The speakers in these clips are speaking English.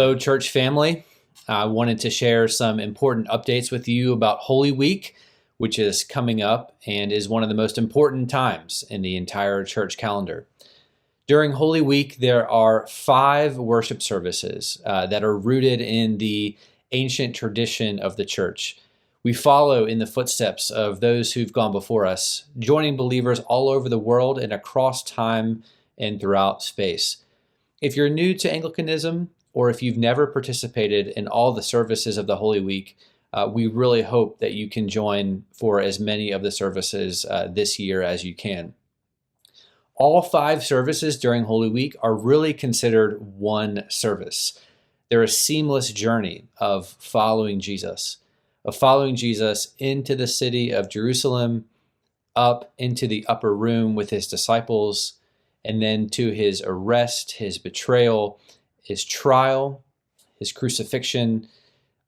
Hello, church family. I wanted to share some important updates with you about Holy Week, which is coming up and is one of the most important times in the entire church calendar. During Holy Week, there are 5 worship services that are rooted in the ancient tradition of the church. We follow in the footsteps of those who've gone before us, joining believers all over the world and across time and throughout space. If you're new to Anglicanism, or if you've never participated in all the services of the Holy Week, we really hope that you can join for as many of the services this year as you can. All 5 services during Holy Week are really considered one service. They're a seamless journey of following Jesus into the city of Jerusalem, up into the upper room with his disciples, and then to his arrest, his betrayal, his trial, his crucifixion,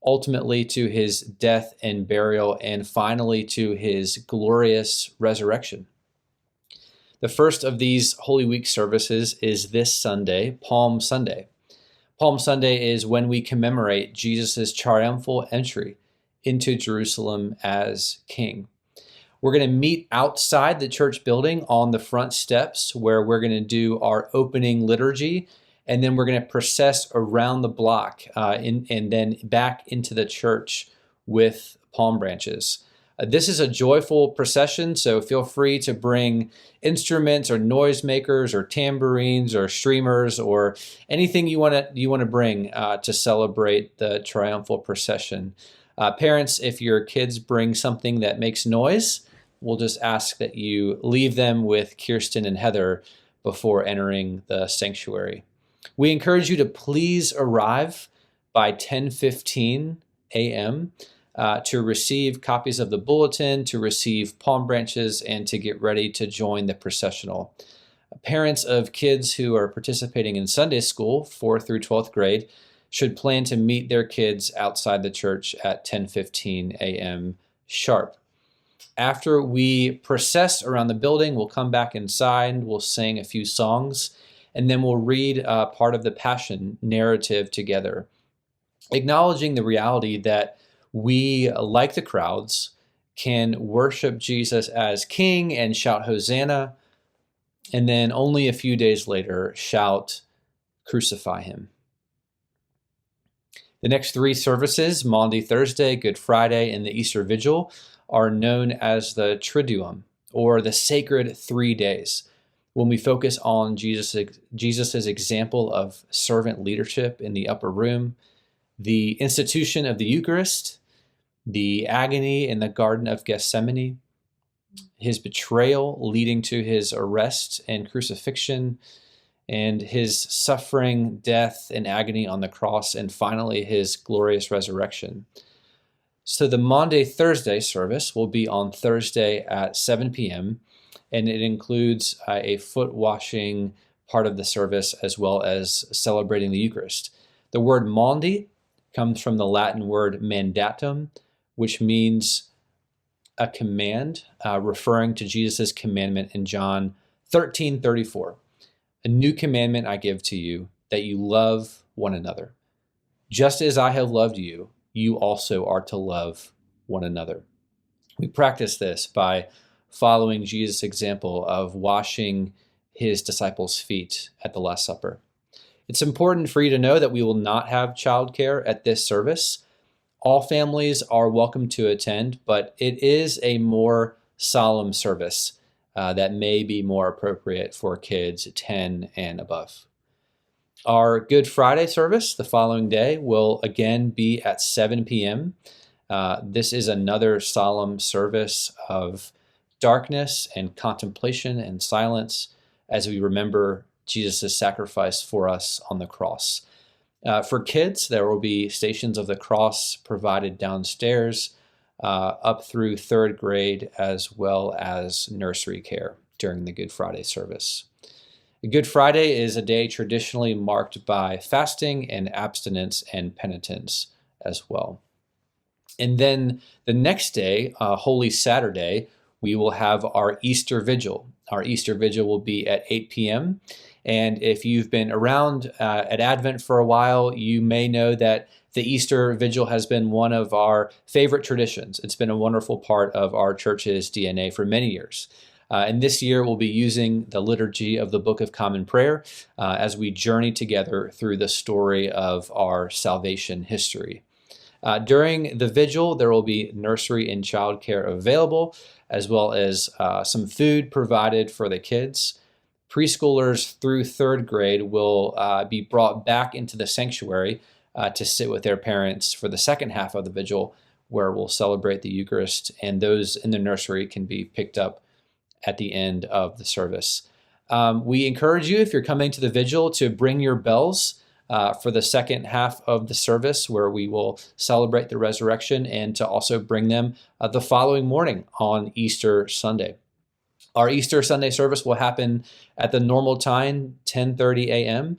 ultimately to his death and burial, and finally to his glorious resurrection. The first of these Holy Week services is this Sunday, Palm Sunday. Palm Sunday is when we commemorate Jesus' triumphal entry into Jerusalem as King. We're going to meet outside the church building on the front steps where we're going to do our opening liturgy, and then we're going to process around the block and then back into the church with palm branches. This is a joyful procession, so feel free to bring instruments or noisemakers or tambourines or streamers or anything you want to bring to celebrate the triumphal procession. Parents, if your kids bring something that makes noise, we'll just ask that you leave them with Kirsten and Heather before entering the sanctuary. We encourage you to please arrive by 10:15 a.m. To receive copies of the bulletin, to receive palm branches, and to get ready to join the processional. Parents of kids who are participating in Sunday school, 4th through 12th grade, should plan to meet their kids outside the church at 10:15 a.m. sharp. After we process around the building, we'll come back inside, we'll sing a few songs, and then we'll read part of the Passion narrative together, acknowledging the reality that we, like the crowds, can worship Jesus as King and shout Hosanna, and then only a few days later shout, Crucify him. The next 3 services, Maundy Thursday, Good Friday, and the Easter Vigil, are known as the Triduum, or the Sacred 3 Days, when we focus on Jesus's example of servant leadership in the upper room, the institution of the Eucharist, the agony in the Garden of Gethsemane, his betrayal leading to his arrest and crucifixion, and his suffering, death, and agony on the cross, and finally his glorious resurrection. So the Maundy Thursday service will be on Thursday at 7 p.m., and it includes a foot washing part of the service as well as celebrating the Eucharist. The word Maundy comes from the Latin word mandatum, which means a command, referring to Jesus' commandment in John 13:34. A new commandment I give to you, that you love one another. Just as I have loved you, you also are to love one another. We practice this by following Jesus' example of washing his disciples' feet at the Last Supper. It's important for you to know that we will not have childcare at this service. All families are welcome to attend, but it is a more solemn service that may be more appropriate for kids 10 and above. Our Good Friday service the following day will again be at 7 p.m. This is another solemn service of darkness and contemplation and silence as we remember Jesus' sacrifice for us on the cross. For kids, there will be Stations of the Cross provided downstairs up through 3rd grade, as well as nursery care during the Good Friday service. Good Friday is a day traditionally marked by fasting and abstinence and penitence as well. And then the next day, Holy Saturday, we will have our Easter Vigil. Our Easter Vigil will be at 8 p.m. And if you've been around at Advent for a while, you may know that the Easter Vigil has been one of our favorite traditions. It's been a wonderful part of our church's DNA for many years. And this year, we'll be using the liturgy of the Book of Common Prayer as we journey together through the story of our salvation history. During the vigil, there will be nursery and childcare available, as well as some food provided for the kids. Preschoolers through third grade will be brought back into the sanctuary to sit with their parents for the second half of the vigil, where we'll celebrate the Eucharist, and those in the nursery can be picked up at the end of the service. We encourage you, if you're coming to the vigil, to bring your bells for the second half of the service, where we will celebrate the resurrection, and to also bring them the following morning on Easter Sunday. Our Easter Sunday service will happen at the normal time, 10:30 a.m.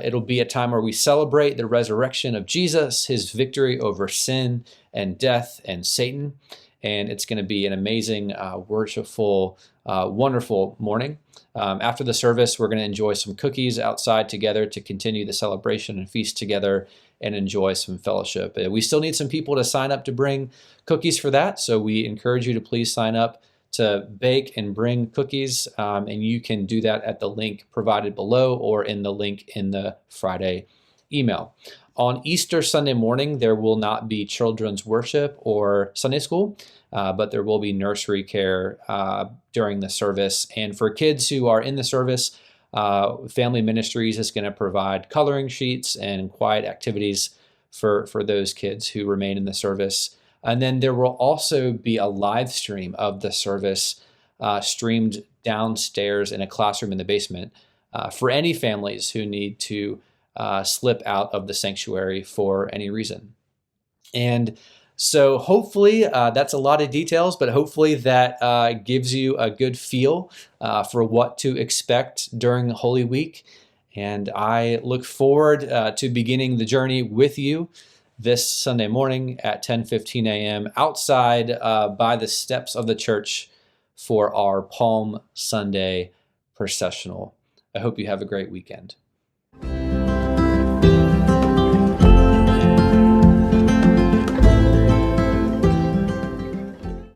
It'll be a time where we celebrate the resurrection of Jesus, his victory over sin and death and Satan. And it's going to be an amazing, worshipful, wonderful morning. After the service, we're going to enjoy some cookies outside together to continue the celebration and feast together and enjoy some fellowship. We still need some people to sign up to bring cookies for that, so we encourage you to please sign up to bake and bring cookies, and you can do that at the link provided below or in the link in the Friday email. On Easter Sunday morning, there will not be children's worship or Sunday school, but there will be nursery care during the service. And for kids who are in the service, Family Ministries is going to provide coloring sheets and quiet activities for those kids who remain in the service. And then there will also be a live stream of the service streamed downstairs in a classroom in the basement for any families who need to slip out of the sanctuary for any reason. And so hopefully that's a lot of details, but hopefully that gives you a good feel for what to expect during Holy Week. And I look forward to beginning the journey with you this Sunday morning at 10:15 a.m. outside by the steps of the church for our Palm Sunday processional. I hope you have a great weekend.